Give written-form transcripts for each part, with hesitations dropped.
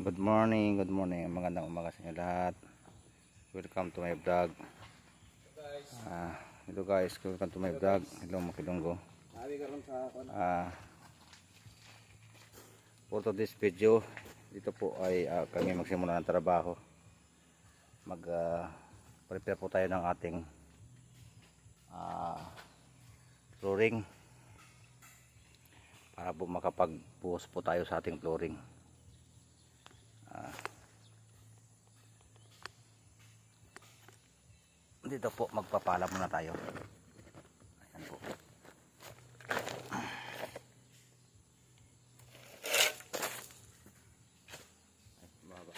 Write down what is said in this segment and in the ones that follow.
Good morning, magandang umaga sa inyo lahat. Welcome to my vlog. Hello guys, welcome to my vlog. Hello Makilonggo. For this video, dito po ay kami magsimula ng trabaho. Prepare po tayo ng ating flooring para po makapagbuhos po tayo sa ating flooring. Dito po magpapala muna tayo. Ayan po. Baba.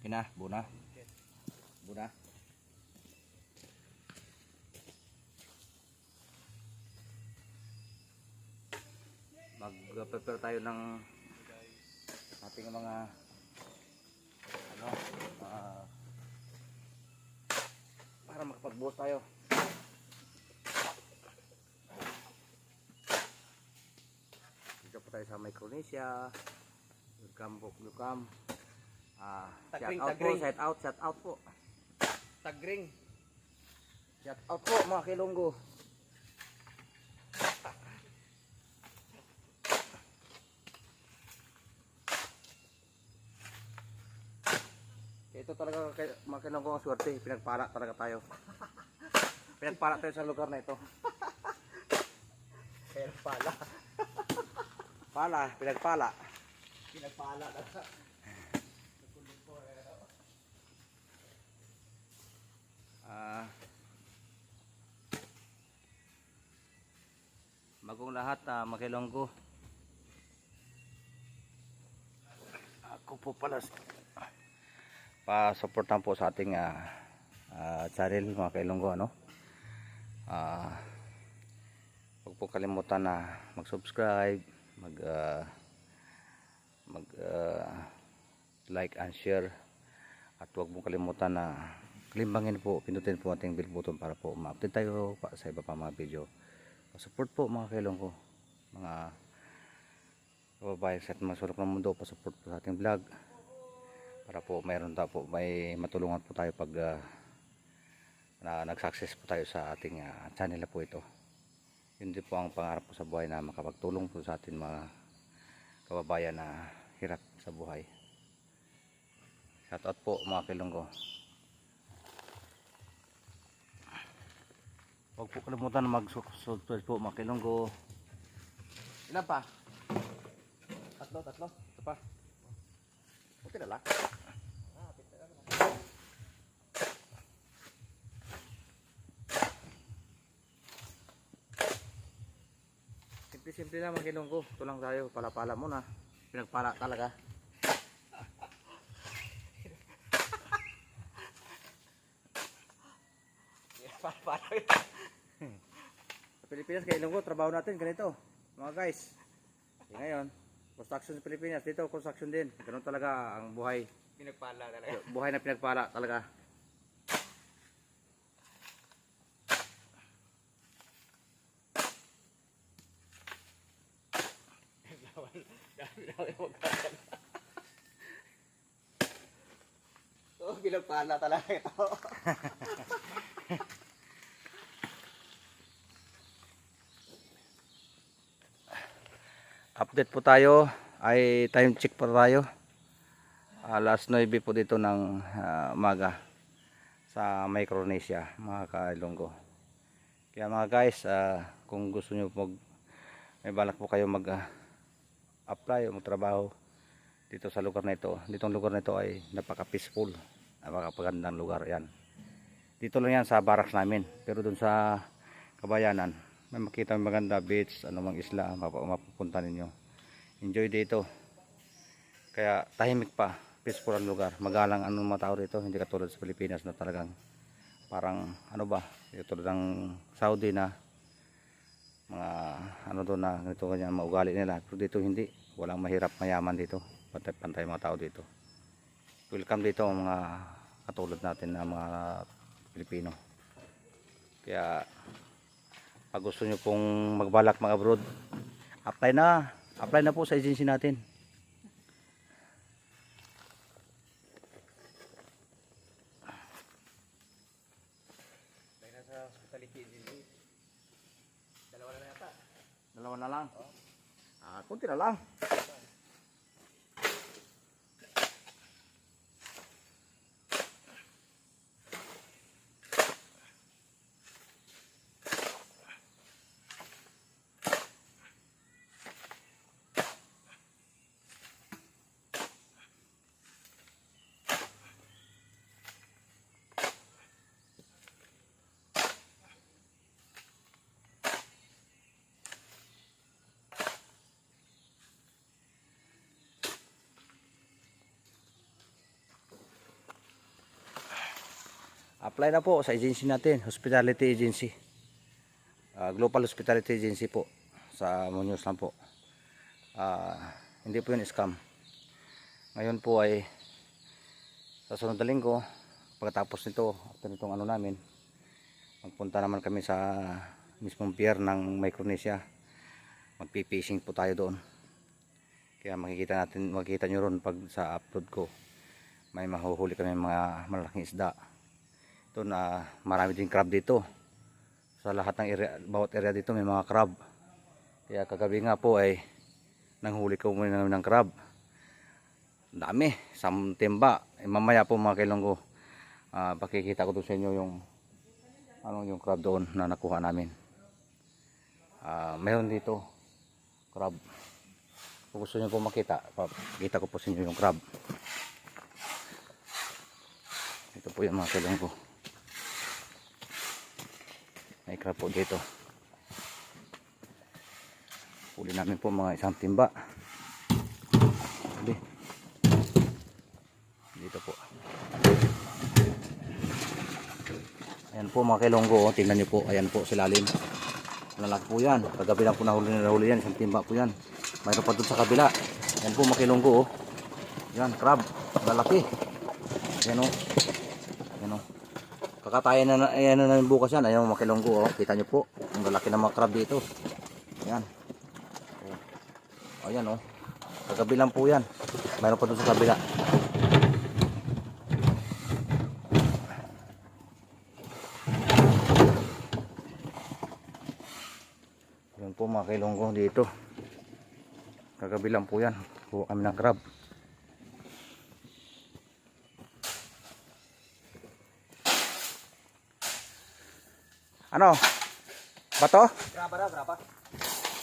Kina, buna. Buna. Mag-prepare tayo ng ating mga para makapagbuhos tayo. Dito po tayo sa Micronesia. Welcome. Shout out po. Tagring. Shout out po mga Kilonggo. Ito talaga mga Kilonggo ang swerte. Pinagpala talaga tayo. Pinagpala tayo sa lugar na ito. Pinagpala. Pinagpala. Pinagpala talaga. Magong lahat mga Kilonggo. Ako po pala pa-supportan po sa ating channel mga Kilonggo, ano? Huwag po kalimutan na mag-subscribe, like and share, at huwag po kalimutan na klimbangin po, pindutin po ating bell button para po ma-update tayo sa iba pa mga video. Support po mga Kilonggo, mga kababayan sa mga sulok ng mundo, pa-support po sa ating vlog para po mayroon tayo po, may matulungan po tayo pag nag-success po tayo sa ating channel na po ito. Yun din po ang pangarap po sa buhay, na makapagtulong po sa ating mga kababayan na hirap sa buhay. Shout out po mga Kilonggo. Huwag po kalimutan na mag-subscribe po mga Kilonggo. Ilan pa? Tatlo. Ito pa. Okay na lang. Simple lang mga Kilonggo. Ito lang tayo. Pala-pala muna. Pinagpala talaga. Pala. Sa Pilipinas, Kilonggo, trabaho natin ganito mga guys. Ngayon, construction sa Pilipinas, dito construction din. Ganun talaga ang buhay. Pinagpala talaga. Buhay na pinagpala talaga. So, pinagpala talaga ito. Update po tayo, ay time check po tayo. Alas 9 po dito ng umaga sa Micronesia mga Kilonggo. Kaya mga guys, kung gusto nyo may balak po kayo mag-apply o magtrabaho dito sa lugar na ito. Ditong lugar na ito ay napaka peaceful, napakagandang lugar yan. Dito lang yan sa barracks namin, pero dun sa Kabayanan may makita maganda beach, anumang isla mapupunta ninyo. Enjoy dito. Kaya tahimik pa, peaceful ang lugar. Magalang ang mga tao dito, hindi katulad sa Pilipinas na talagang parang tulad ng Saudi na mga doon na ganito ganyan maugali nila. Pero dito hindi, walang mahirap mayaman dito. Pantay-pantay mga tao dito. welcome dito ang mga katulad natin na mga Pilipino. Kaya pag gusto nyo pong magbalak mag abroad, apply na po sa agency natin. Tayo na sa hospitality agency. Dalawa na yata. Dalawa na lang. Kunti na lang. Apply na po sa agency natin, Hospitality Agency. Global Hospitality Agency po. Sa Muñoz lang po. Hindi po yun scam. Ngayon po ay sa sunod na linggo, pagkatapos nito, after nitong ano namin, magpunta naman kami sa mismong pier ng Micronesia. Magpipishing po tayo doon. Kaya makikita nyo ron pag sa upload ko. May mahuhuli kami mga malaking isda. Ito na marami din crab dito. Sa lahat ng area, bawat area dito may mga crab. Kaya kagabi nga po ay nanghuli ko muna ng crab. Dami, isang timba. Mamaya po mga kailonggo, pakikita ko doon sa inyo yung crab doon na nakuha namin. Mayroon dito crab. Kung gusto niyo po makita, pakita ko po sa inyo yung crab. Ito po yung mga kailonggo. May crab po dito. Huli namin po mga isang timba. Dito po. Ayan po mga kailonggo, tingnan nyo po. Ayan po sa lalim. Lalaki po yan. Kagabi lang po nahuli yan. Isang timba po yan. Mayroon pa doon sa kabila. Ayan po mga kailonggo. Yan, crab. Lalaki. Ayan o. Ayan o. Kakatayan na ayan na bukas yan. Ayan mga kailonggo. Kita nyo po. Ang lalaki ng mga crab dito. Ayan. Ayan o. Kagabi lang po yan. Mayroon pa doon sa kabila. Ayan po mga kailonggo dito. Kagabi lang po yan. Kuha kami ng crab. Ano? Bato? Graba na, graba.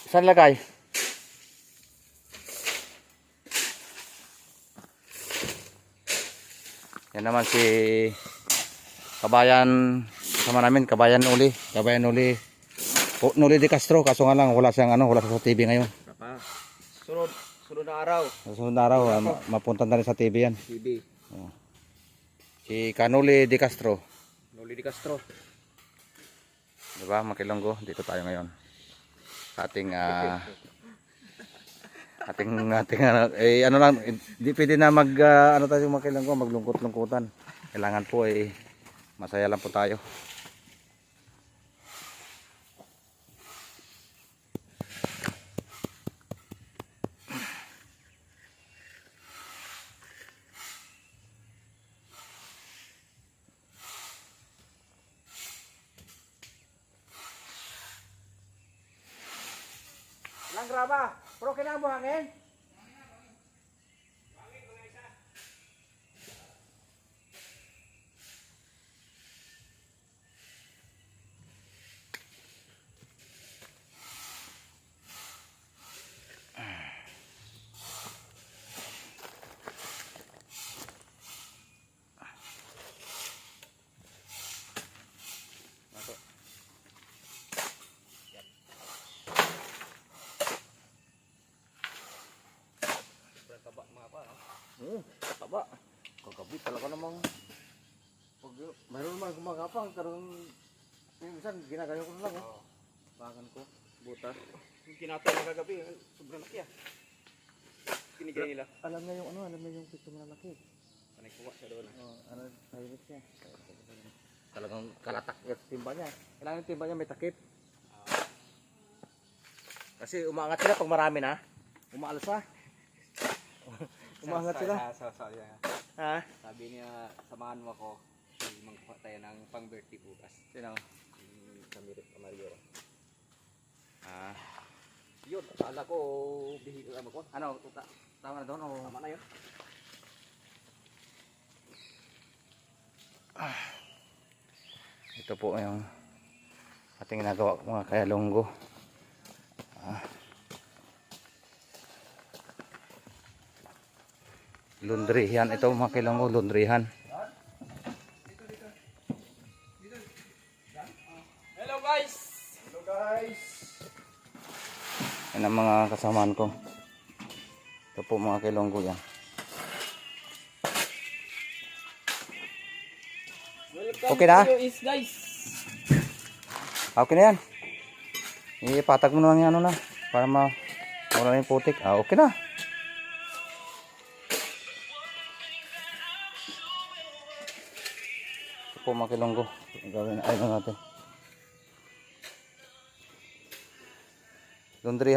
Saan lagay? Yan naman si kabayan sama namin, kabayan Uli de Castro, kaso nga lang wala siyang wala sa TV ngayon. Graba. Sunod na araw. Sa sunod na araw, mapunta na rin sa TV yan. TV. Oh. Si Canuli de Castro. Noli de Castro. Diba, makilonggo, dito tayo ngayon. Sa ating ano lang, hindi pwede na tayo makilonggo, maglungkot-lungkutan. Kailangan po masaya lang po tayo. Lang graba, pero kailangan mo hangin. Taba. Kagabi talaga namang pag mayroon naman gumagapang karong minsan ginagayo ko na lang Bakan ko, butas. Yung kinatay na kagabi, sobrang laki ah. Kinigay nila. Alam na yung alam na yung pito malaki. Panay kuha siya doon. Ano, tahimik siya. Talagang kalatak yung timba niya. Kailangan yung timba niya may takip. Kasi umaangat sila pag marami na. Umaalas ha. Umaangat sila. Ha? Sabi niya, samahan mo ako. Magkuha tayo ng pang-birthday bukas. Sino? Kamirit Mario. Ah. Yun, akala ko bihil lang ako. Ano, tama na doon o? Tama na yun. Ito po yung ating ginagawa mga kayalunggo. Laundryhan ito mga kayalunggo, laundryhan. Hello guys! Hello guys! Yan ang mga kasamaan ko. Ito po mga kayalunggo yan. Okay na? Is guys! Okay na yan. Ipatag mo na lang yan ano na. Para wala na yung putik. Okay na. Ito po mga kayalunggo. Gawin na natin. Laundry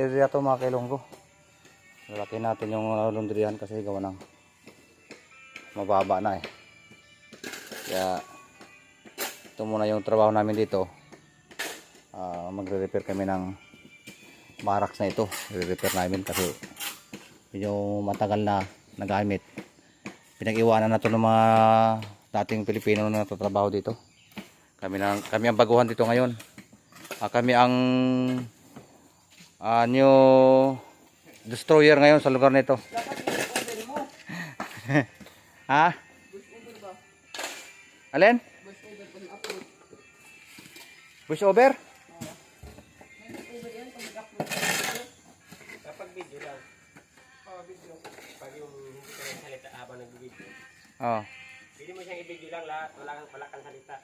area to mga kayalunggo. Lalaki natin yung laundryan kasi gawa ng mababa na eh. Kaya ito muna yung trabaho namin dito. Magre-repair kami ng barracks na ito. I-repair namin kasi medyo matagal na nagamit. Pinag-iwanan na to ng mga dating Pilipino na nagtatrabaho dito. Kami ang baguhan dito ngayon. Kami ang new destroyer ngayon sa lugar nito. Ha? Alin? Voice over? Kapag video lang. Video. Pag yung hindi ka nagsalita habang nag-video. Oh. Pwede mo siyang i-video lang lahat. Wala kang salita.